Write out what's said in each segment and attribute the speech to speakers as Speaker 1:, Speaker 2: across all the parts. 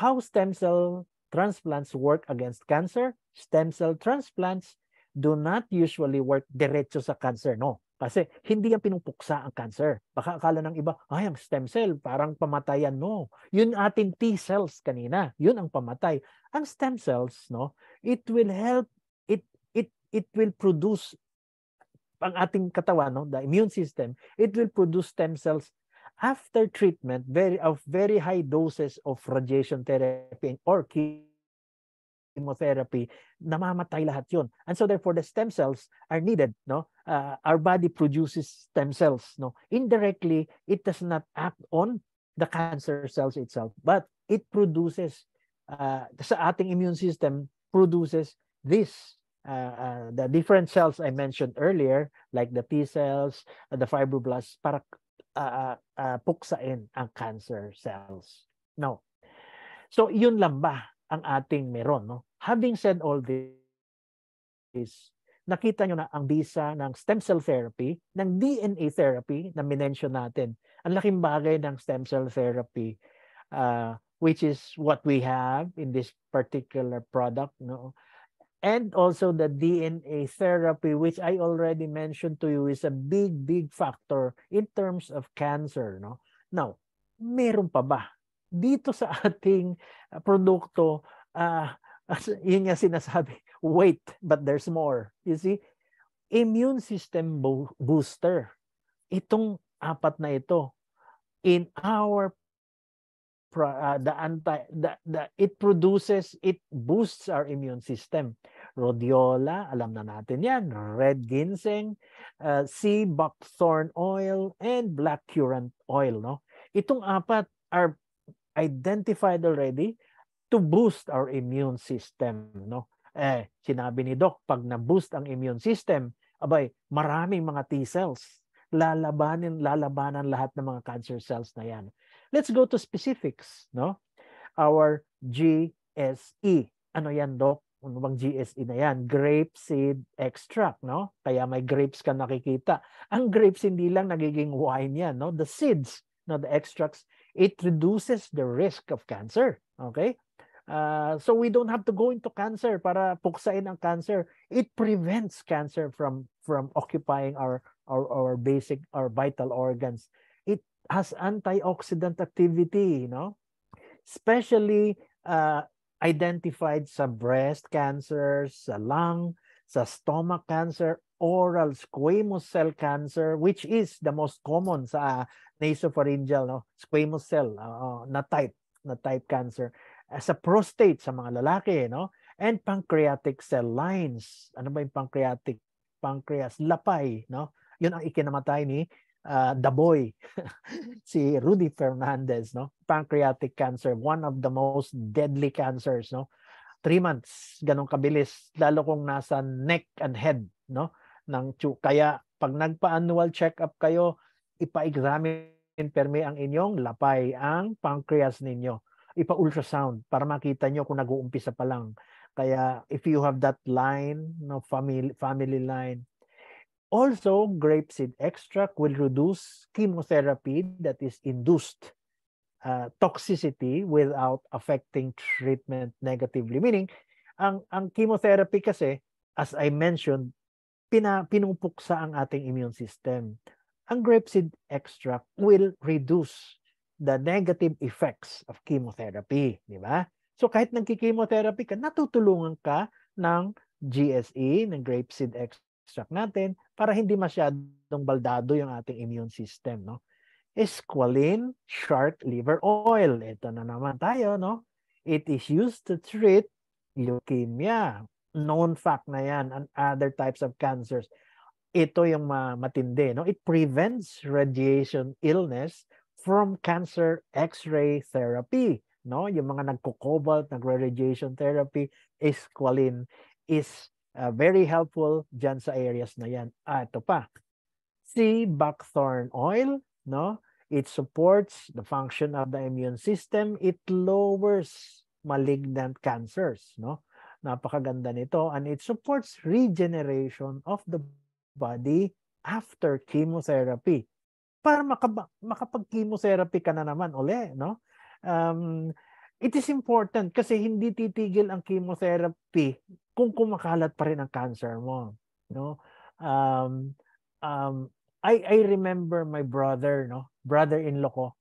Speaker 1: how stem cell transplants work against cancer. Stem cell transplants do not usually work diretso sa cancer, no? Kasi hindi yan pinupuksa ang cancer. Baka akala ng iba, ay, ang stem cell, parang pamatayan. No, yun ating T cells kanina. Yun ang pamatay. Ang stem cells, no, it will help, it will produce ang ating katawan, no, the immune system, it will produce stem cells after treatment of very high doses of radiation therapy or chemotherapy, namamatay lahat yun. And so therefore the stem cells are needed, no? Our body produces stem cells, no? Indirectly, it does not act on the cancer cells itself, but it produces sa ating immune system produces this the different cells I mentioned earlier, like the T cells, the fibroblasts, para puksain ang cancer cells. Now, so yun lang ba ang ating meron, no? Having said all this, nakita nyo na ang bisa ng stem cell therapy, ng DNA therapy na minention natin. Ang laking bagay ng stem cell therapy, which is what we have in this particular product, no? And also the DNA therapy, which I already mentioned to you, is a big factor in terms of cancer, no? Now, meron pa ba? Dito sa ating produkto, yun nga sinasabi, wait, but there's more. You see, immune system booster. Itong apat na ito, in our it boosts our immune system. Rhodiola, alam na natin yan. Red ginseng, sea buckthorn oil, and black currant oil, no? Itong apat are identified already to boost our immune system, no? Sinabi ni Doc, pag na-boost ang immune system, abay, maraming mga T cells. Lalabanan lahat ng mga cancer cells na yan. Let's go to specifics, no? Our GSE. Ano yan, Doc? Ano bang GSE na yan? Grape seed extract, no? Kaya may grapes ka nakikita. Ang grapes hindi lang nagiging wine yan, no? The seeds, no, the extracts, it reduces the risk of cancer, okay? So we don't have to go into cancer para puksain ang cancer. It prevents cancer from occupying our vital organs. It has antioxidant activity, you know, especially identified sa breast cancer, sa lung, sa stomach cancer, oral squamous cell cancer, which is the most common sa nasopharyngeal, no, squamous cell na type cancer, sa prostate sa mga lalaki, no, and pancreatic cell lines. Ano ba yung pancreas, lapay, no? Yun ang ikinamatay ni the boy, si Rudy Fernandez, no? Pancreatic cancer, one of the most deadly cancers, no? 3 months, ganong kabilis, lalo kung nasa neck and head, no? Kaya pag nagpa-annual check-up kayo, ipa-examine perme ang inyong lapay, ang pancreas ninyo. Ipa-ultrasound para makita nyo kung nag-uumpisa pa lang. Kaya if you have that line, no, family line. Also, grapeseed extract will reduce chemotherapy that is induced toxicity without affecting treatment negatively. Meaning, ang chemotherapy kasi, as I mentioned, pinupuksa ang ating immune system. Ang grapeseed extract will reduce the negative effects of chemotherapy, di ba? So kahit nagki-chemotherapy ka, natutulungan ka ng GSE, ng grapeseed extract natin, para hindi masyadong baldado yung ating immune system, no? Squalene shark liver oil. Ito na naman tayo, no? It is used to treat leukemia. Known fact na yan, and other types of cancers. Ito yung matindi, no? It prevents radiation illness from cancer X-ray therapy, no? Yung mga nagko-cobalt, nagre-radiation therapy, squalene is very helpful dyan sa areas na yan. Ito pa. Sea buckthorn oil, no? It supports the function of the immune system. It lowers malignant cancers, no? Napakaganda nito, and it supports regeneration of the body after chemotherapy. Para makapag-chemotherapy ka na naman uli, no? it is important kasi hindi titigil ang chemotherapy kung kumakalat pa rin ang cancer mo, no? Um, I remember my brother, no, brother-in-law ko.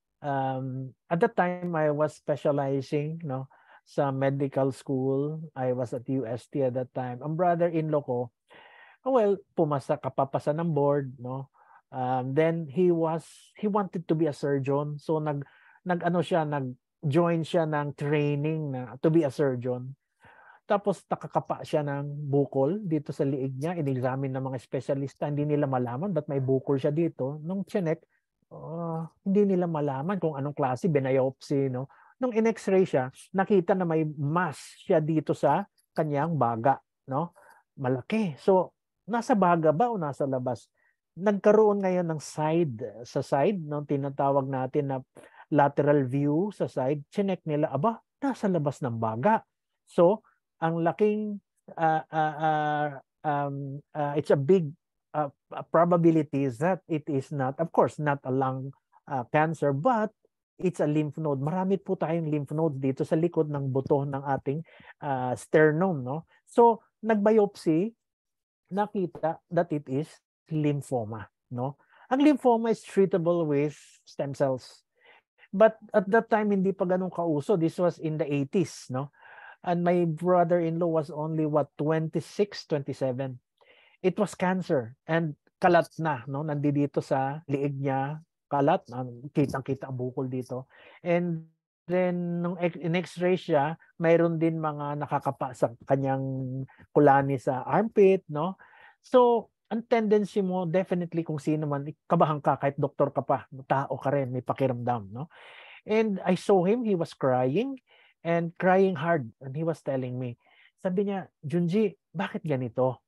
Speaker 1: At that time I was specializing, no, sa medical school. I was at UST at that time. Ang brother-in-law ko, well, kapapasa ng board, no. Then he wanted to be a surgeon. So nag-join siya ng training na to be a surgeon. Tapos nakakapa siya ng bukol dito sa liig niya. In-examine ng mga espesyalista. Hindi nila malaman ba't may bukol siya dito. Nung chinek, hindi nila malaman kung anong klase, biopsy, no? Nung in-x-ray siya, nakita na may mass siya dito sa kanyang baga, no? Malaki. So, nasa baga ba o nasa labas? Nagkaroon ngayon ng sa side, no? Tinatawag natin na lateral view sa side. Chinek nila, nasa labas ng baga. So, ang laking it's a big probability is that it is not, of course, not a lung cancer, but it's a lymph node. Marami po tayong lymph nodes dito sa likod ng buto ng ating sternum, no? So, nag-biopsy, nakita that it is lymphoma, no? Ang lymphoma is treatable with stem cells. But at that time, hindi pa ganun kauso. This was in the 80s, no? And my brother-in-law was only 26, 27. It was cancer and kalat na, no? Nandito sa liig niya, kalat, kitang-kita ang bukol dito. And then nung in-x-ray siya, mayroon din mga nakakapa sa kanyang kulani sa armpit, no? So, ang tendency mo, definitely kung sino man, kabahan ka, kahit doktor ka pa, tao ka rin, may pakiramdam, no? And I saw him, he was crying and crying hard. And he was telling me, sabi niya, Junji, bakit ganito?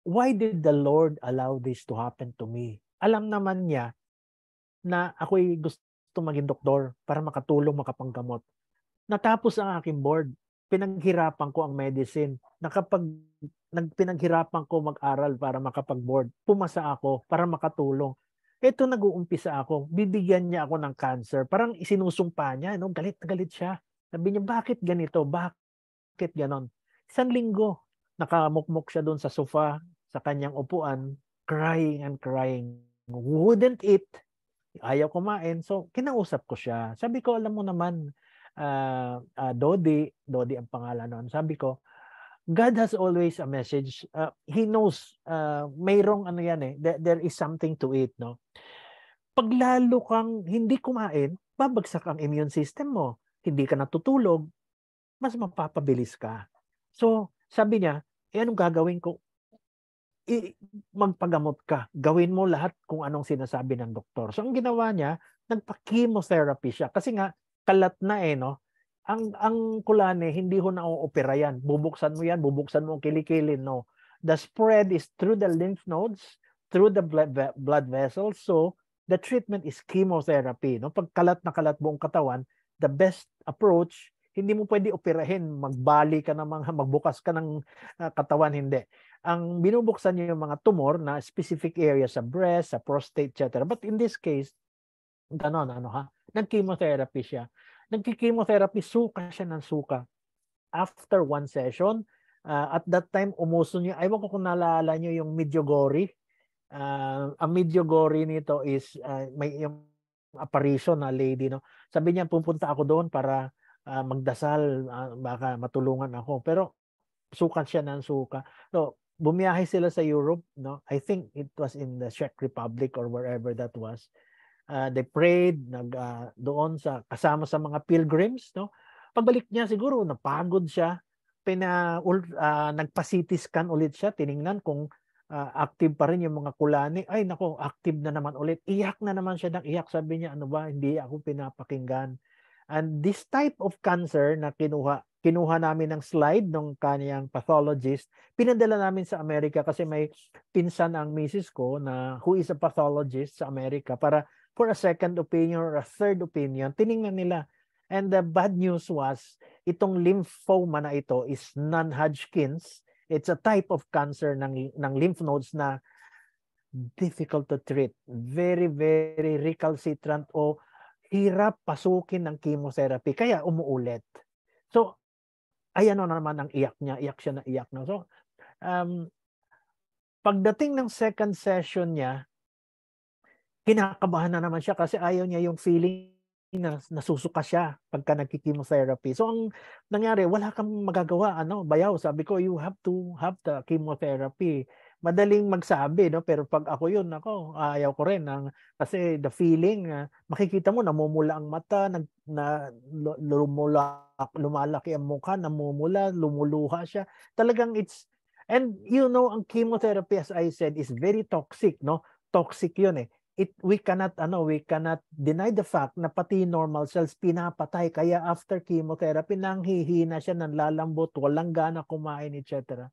Speaker 1: Why did the Lord allow this to happen to me? Alam naman niya na ako'y gusto maging doktor para makatulong, makapanggamot. Natapos ang aking board. Pinaghirapan ko ang medicine. Pinaghirapan ko mag-aral para makapag-board. Pumasa ako para makatulong. Ito nag-uumpisa ako. Bibigyan niya ako ng cancer. Parang isinusumpa niya. No? Galit na galit siya. Sabi niya, bakit ganito? Bakit ganon? 1 linggo. Nakamukmuk siya doon sa sofa, sa kanyang upuan, crying and crying. Wouldn't eat. Ayaw kumain. So, kinausap ko siya. Sabi ko, alam mo naman, Dodi ang pangalan noon. Sabi ko, God has always a message. He knows, mayroong ano yan eh, there is something to it, no? Pag lalo kang hindi kumain, babagsak ang immune system mo. Hindi ka natutulog, mas mapapabilis ka. So, sabi niya, anong gagawin ko? Magpagamot ka. Gawin mo lahat kung anong sinasabi ng doktor. So, ang ginawa niya, nagpa-chemotherapy siya. Kasi nga, kalat na eh, no? Ang kulane, hindi ho na-opera yan. Bubuksan mo yan, bubuksan mo ang kilikili, no? The spread is through the lymph nodes, through the blood vessels. So, the treatment is chemotherapy. No? Pag kalat na kalat buong katawan, the best approach, hindi mo pwede operahin, magbali ka ng magbukas ka ng katawan, hindi. Ang binubuksan niyo yung mga tumor na specific area sa breast, sa prostate, etc. But in this case, ganon, nag-chemotherapy siya. Nag-chemotherapy, suka siya ng suka. After 1 session, at that time, umuso niya, ayaw ko kung naalala niyo yung Medjugorje. Ang Medjugorje nito is, may yung apparition na lady, no? Sabi niya, pupunta ako doon para magdasal, baka matulungan ako. Pero, sukat siya ng suka. So, bumiyahe sila sa Europe, no? I think it was in the Czech Republic or wherever that was. They prayed, doon kasama sa mga pilgrims, no? Pagbalik niya siguro napagod siya, nagpa-CT scan ulit siya, tiningnan kung active pa rin yung mga kulani. Ay nako, active na naman ulit. Iyak na naman siya ng iyak. Sabi niya, ano ba, hindi ako pinapakinggan. And this type of cancer na kinuha namin ng slide ng kaniyang pathologist, pinadala namin sa Amerika kasi may pinsan ang misis ko na who is a pathologist sa Amerika para for a second opinion or a third opinion, tiningnan nila. And the bad news was, itong lymphoma na ito is non-Hodgkin's. It's a type of cancer ng lymph nodes na difficult to treat, very, very recalcitrant o hirap pasukin ng chemotherapy kaya umuulit. So, ayan na naman ang iyak niya, iyak siya na iyak. No? So, pagdating ng second session niya, kinakabahan na naman siya kasi ayaw niya yung feeling na nasusuka siya pagka nagki-chemotherapy. So, ang nangyari, wala kang magagawa. Bayaw, sabi ko, you have to have the chemotherapy. Madaling magsabi, no? Pero pag ako yun, ayaw ko rin. Kasi the feeling, makikita mo, namumula ang mata, lumalaki ang mukha, namumula, lumuluha siya. Talagang and ang chemotherapy, as I said, is very toxic, no? Toxic yun eh. We cannot deny the fact na pati normal cells pinapatay, kaya after chemotherapy nanghihina siya, nanlalambot, walang gana kumain, etc.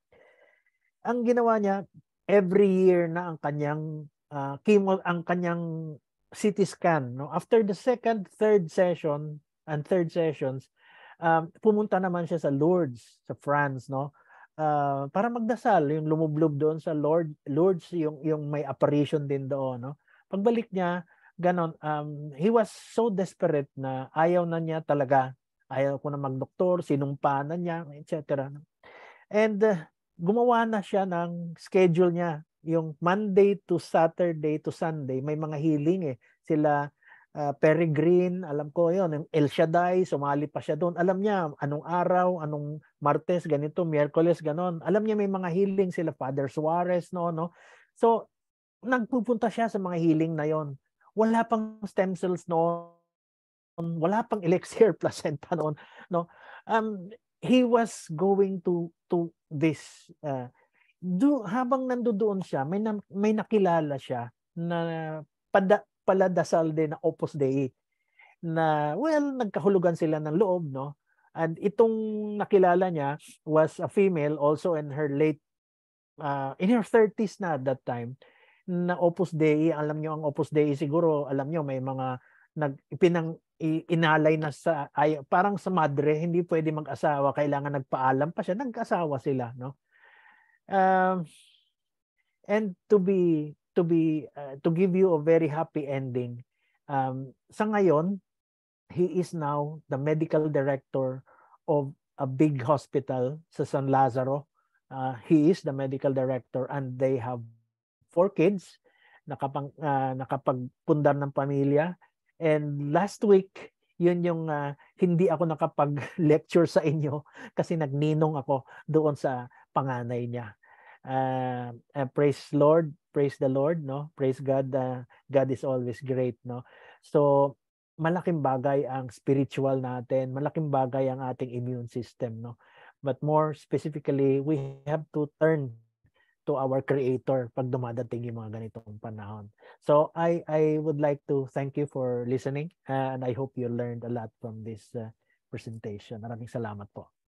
Speaker 1: Ang ginawa niya, every year na ang kanyang ang kanyang CT scan, no? After the second, third sessions, pumunta naman siya sa Lourdes, sa France, no? Para magdasal, yung lumublob doon sa Lourdes, yung may apparition din doon, no? Pagbalik niya, ganon, he was so desperate na ayaw na niya talaga. Ayaw ko na magdoktor, sinumpa na niya, etc. And gumawa na siya ng schedule niya. Yung Monday to Saturday to Sunday, may mga healing eh. Sila Peregrine, alam ko yon, yung El Shaddai, sumali pa siya doon. Alam niya anong araw, anong Martes, ganito, Miyerkules, ganon. Alam niya may mga healing sila, Father Suarez, no? So, nagpupunta siya sa mga healing na yon. Wala pang stem cells noon, wala pang elixir placenta noon, no? He was going to this habang nandoon siya, may nakilala siya na paladasal din na Opus Dei na nagkahulugan sila ng loob, no? And itong nakilala niya was a female, also in her in her 30s na at that time, na Opus Dei. Alam nyo ang Opus Dei siguro, alam nyo may mga inalay na parang sa madre, hindi pwede mag-asawa, kailangan nagpaalam pa siya, nag-asawa sila, no? And to give you a very happy ending, sa ngayon, he is now the medical director of a big hospital sa San Lazaro. He is the medical director and they have 4 kids, nakapagpundar ng pamilya. And last week, yun yung hindi ako nakapag-lecture sa inyo kasi nagninong ako doon sa panganay niya. Praise the Lord, no? Praise God. God is always great, no? So, malaking bagay ang spiritual natin, malaking bagay ang ating immune system, no? But more specifically, we have to turn to our Creator pag dumadating yung mga ganitong panahon. So I would like to thank you for listening and I hope you learned a lot from this presentation. Maraming salamat po.